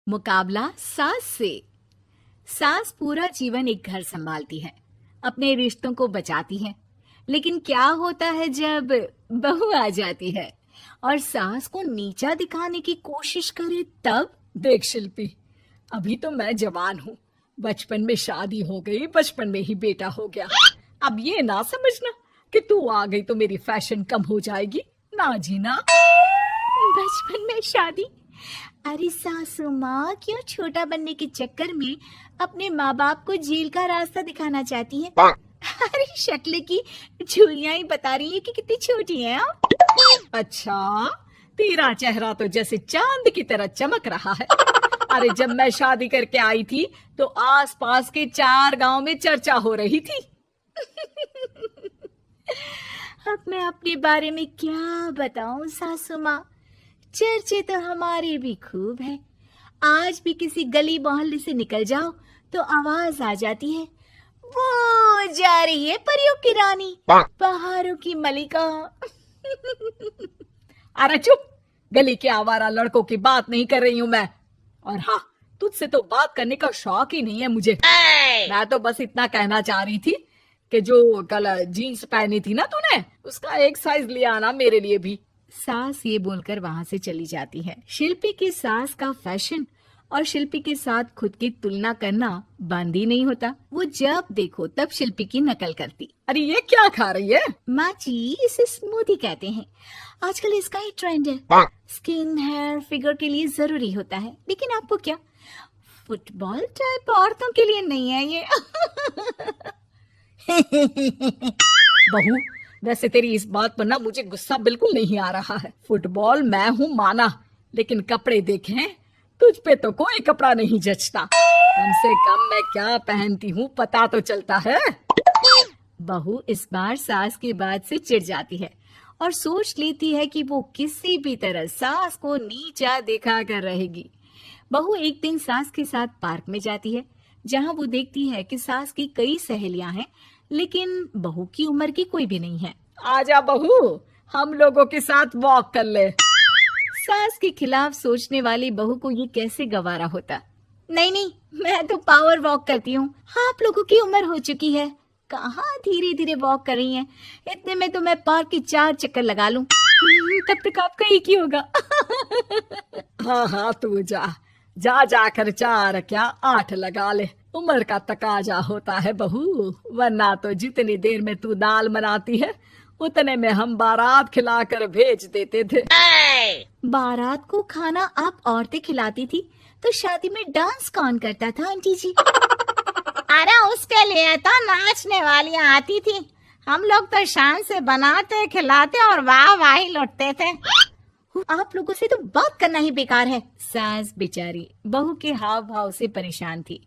मुकाबला सास से। सास पूरा जीवन एक घर संभालती है, अपने रिश्तों को बचाती है, लेकिन क्या होता है जब बहू आ जाती है और सास को नीचा दिखाने की कोशिश करे तब? देख शिल्पी, अभी तो मैं जवान हूँ, बचपन में शादी हो गई, बचपन में ही बेटा हो गया। अब ये ना समझना कि तू आ गई तो मेरी फैशन कम हो जाएगी। ना जी ना। बचपन में शादी? अरे सासू माँ क्यों छोटा बनने के चक्कर में अपने माँ बाप को जेल का रास्ता दिखाना चाहती है? अरे शक्ल की झुर्रियां ही बता रही है कि कितनी छोटी है आप। अच्छा, तेरा चेहरा तो जैसे चांद की तरह चमक रहा है। अरे जब मैं शादी करके आई थी तो आसपास के 4 गांव में चर्चा हो रही थी। अब मैं अपने बारे में क्या बताऊं सासू माँ, चर्चे तो हमारे भी खूब है। आज भी किसी गली मोहल्ले से निकल जाओ तो आवाज आ जाती है, वो जा रही है परियों की रानी, पहाड़ों की मलिका। अरे चुप, गली के आवारा लड़कों की बात नहीं कर रही हूँ मैं। और हाँ, तुझसे तो बात करने का शौक ही नहीं है मुझे। मैं तो बस इतना कहना चाह रही थी कि जो कल जीन्स पहनी थी ना तूने, उसका एक साइज ले आना मेरे लिए भी। सास ये बोलकर वहां से चली जाती है। शिल्पी की सास का फैशन और शिल्पी के साथ खुद की तुलना करना बंद ही नहीं होता। वो जब देखो तब शिल्पी की नकल करती। अरे ये क्या खा रही है? माँ जी, इसे स्मूदी कहते हैं। आजकल इसका ही ट्रेंड है। स्किन हेयर फिगर के लिए जरूरी होता है, लेकिन आपको क्या, फुटबॉल टाइप औरतों के लिए नहीं है ये। बहू, वैसे तेरी इस बात पर ना मुझे गुस्सा बिल्कुल नहीं आ रहा है। फुटबॉल मैं हूँ माना, लेकिन कपड़े देखें, तुझ पे तो कोई कपड़ा नहीं जचता। कम से कम मैं क्या पहनती हूँ पता तो चलता है। बहू इस बार सास की बात से चिढ़ जाती है और सोच लेती है कि वो किसी भी तरह सास को नीचा दिखा कर रहेगी। बहू एक दिन सास के साथ पार्क में जाती है, जहाँ वो देखती है कि सास की कई सहेलियां हैं, लेकिन बहू की उम्र की कोई भी नहीं है। आजा बहू, हम लोगों के साथ वॉक कर ले। सास के खिलाफ सोचने वाली बहू को ये कैसे गवारा होता। नहीं नहीं, मैं तो पावर वॉक करती हूँ, आप लोगों की उम्र हो चुकी है, कहाँ धीरे धीरे वॉक कर रही हैं। इतने में तो मैं पार्क के 4 चक्कर लगा लूं, तब तक आपका एक ही होगा। हाँ हाँ, तू जा जा जाकर 4 क्या 8 लगा ले। उम्र का तकाजा होता है बहू, वरना तो जितनी देर में तू दाल बनाती है उतने में हम बारात खिलाकर भेज देते थे। बारात को खाना आप औरतें खिलाती थी, तो शादी में डांस कौन करता था आंटी जी? अरे उसके लिए तो नाचने वाली आती थी, हम लोग तो शान से बनाते खिलाते और वाह वाही लुटते थे। आप लोगों से तो बात करना ही बेकार है। सास बेचारी बहू के हाव भाव से परेशान थी।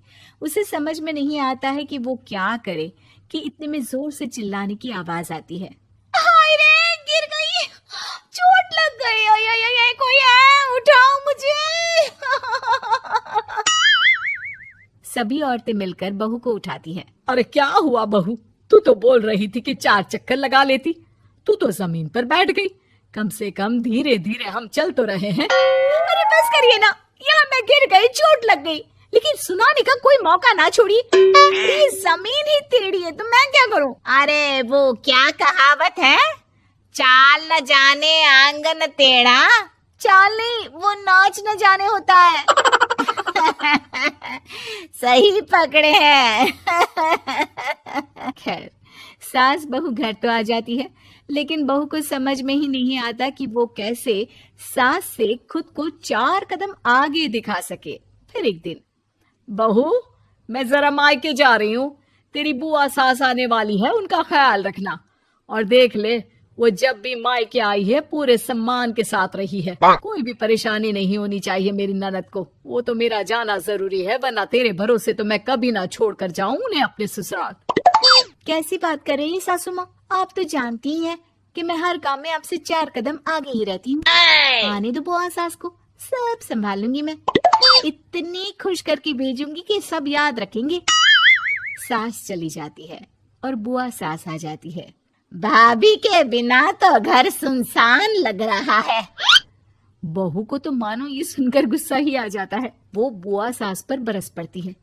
उसे समझ में नहीं आता है कि वो क्या करे कि इतने में जोर से चिल्लाने की आवाज आती है। हाय रे, गिर गई, चोट लग गई, ओए कोई है, उठाओ मुझे। सभी औरतें मिलकर बहू को उठाती हैं। अरे क्या हुआ बहू, तू तो बोल रही थी कि 4 चक्कर लगा लेती, तू तो जमीन पर बैठ गई। कम से कम धीरे धीरे हम चल तो रहे हैं। अरे बस करिए ना, यहाँ मैं गिर गई, चोट लग गई, लेकिन सुनाने का कोई मौका ना छोड़ी। जमीन ही टेढ़ी है तो मैं क्या करूं? अरे वो क्या कहावत है, चाल न जाने आंगन टेढ़ा। चाल नहीं, वो नाच न जाने होता है। सही पकड़े हैं। खैर, सास बहू घर तो आ जाती है, लेकिन बहू को समझ में ही नहीं आता कि वो कैसे सास से खुद को 4 कदम आगे दिखा सके। फिर एक दिन, बहू मैं जरा मायके जा रही हूँ, तेरी बुआ सास आने वाली है, उनका ख्याल रखना। और देख ले, वो जब भी मायके आई है पूरे सम्मान के साथ रही है, कोई भी परेशानी नहीं होनी चाहिए मेरी ननद को। वो तो मेरा जाना जरूरी है, वरना तेरे भरोसे तो मैं कभी ना छोड़ कर जाऊं उन्हें अपने ससुराल। कैसी बात कर रही है सासू माँ, आप तो जानती ही हैं कि मैं हर काम में आपसे 4 कदम आगे ही रहती हूँ। आने दो बुआ सास को, सब संभाल लूंगी मैं। इतनी खुश करके भेजूंगी कि सब याद रखेंगे। सास चली जाती है और बुआ सास आ जाती है। भाभी के बिना तो घर सुनसान लग रहा है। बहू को तो मानो ये सुनकर गुस्सा ही आ जाता है। वो बुआ सास पर बरस पड़ती है।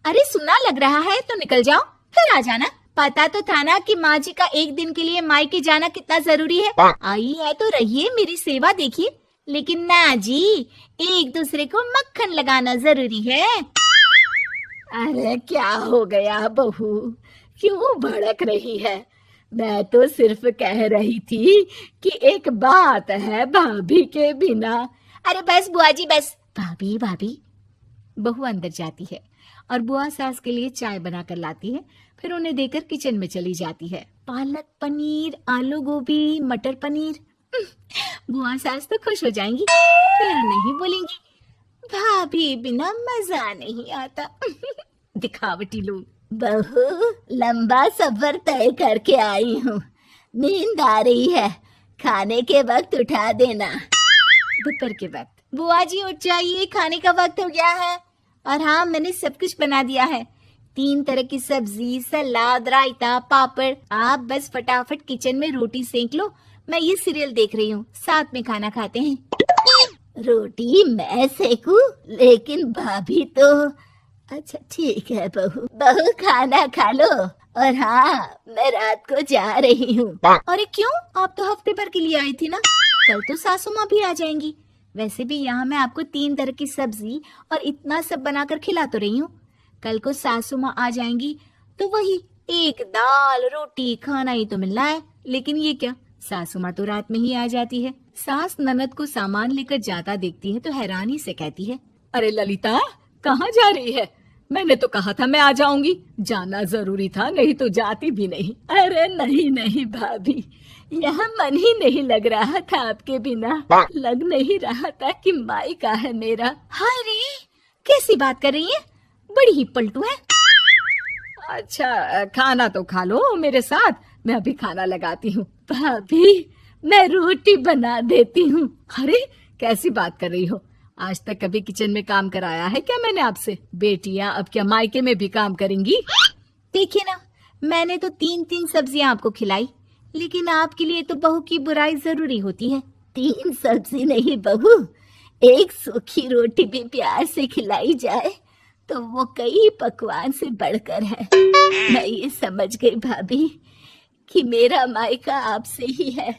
अरे सुना लग रहा है तो निकल जाओ, फिर आ जाना। पता तो था ना कि माँ जी का एक दिन के लिए मायके जाना कितना जरूरी है। आई है तो रहिए, मेरी सेवा देखिए, लेकिन ना जी, एक दूसरे को मक्खन लगाना जरूरी है। अरे क्या हो गया बहू, क्यों भड़क रही है? मैं तो सिर्फ कह रही थी कि एक बात है भाभी के बिना। अरे बस बुआ जी बस। भाभी भाभी। बहू अंदर जाती है और बुआ सास के लिए चाय बनाकर लाती है, फिर उन्हें देकर किचन में चली जाती है। पालक पनीर, आलू गोभी, मटर पनीर। बुआ सास तो खुश हो जाएंगी, फिर नहीं बोलेंगी भाभी बिना मजा नहीं आता। दिखावटी लोग। बहू, लंबा सफर तय करके आई हूँ, नींद आ रही है, खाने के वक्त उठा देना। दोपहर के वक्त। बुआ जी उठ जाइए, खाने का वक्त हो गया है। और हाँ, मैंने सब कुछ बना दिया है, 3 तरह की सब्जी, सलाद, रायता, पापड़। आप बस फटाफट किचन में रोटी सेंक लो, मैं ये सीरियल देख रही हूँ, साथ में खाना खाते हैं। रोटी मैं सेकूं? लेकिन भाभी तो। अच्छा ठीक है बहू, बहू खाना खा लो। और हाँ, मैं रात को जा रही हूँ। अरे क्यों? आप तो हफ्ते भर के लिए आई थी ना, कल तो सासू माँ भी आ जाएंगी। वैसे भी यहाँ मैं आपको 3 तरह की सब्जी और इतना सब बनाकर खिला तो रही हूँ। कल को सासू माँ आ जाएंगी तो वही एक दाल रोटी खाना ही तो मिलना है। लेकिन ये क्या, सासू माँ तो रात में ही आ जाती है। सास ननद को सामान लेकर जाता देखती है तो हैरानी से कहती है, अरे ललिता, कहाँ जा रही है? मैंने तो कहा था मैं आ जाऊंगी, जाना जरूरी था, नहीं तो जाती भी नहीं। अरे नहीं नहीं भाभी, यहाँ मन ही नहीं लग रहा था आपके बिना। लग नहीं रहा था कि मायका है मेरा। हाय रे, कैसी बात कर रही है, बड़ी ही पलटू है। अच्छा खाना तो खा लो मेरे साथ, मैं अभी खाना लगाती हूँ। भाभी, मैं रोटी बना देती हूँ। अरे कैसी बात कर रही हो, आज तक कभी किचन में काम कराया है क्या मैंने आपसे? बेटियां अब क्या मायके में भी काम करेंगी? देखिए ना, मैंने तो 3-3 सब्जियां आपको खिलाई, लेकिन आपके लिए तो बहू की बुराई जरूरी होती है। 3 सब्जी नहीं बहू, एक सूखी रोटी भी प्यार से खिलाई जाए तो वो कई पकवान से बढ़कर है। मैं ये समझ गई भाभी कि मेरा मायका आपसे ही है।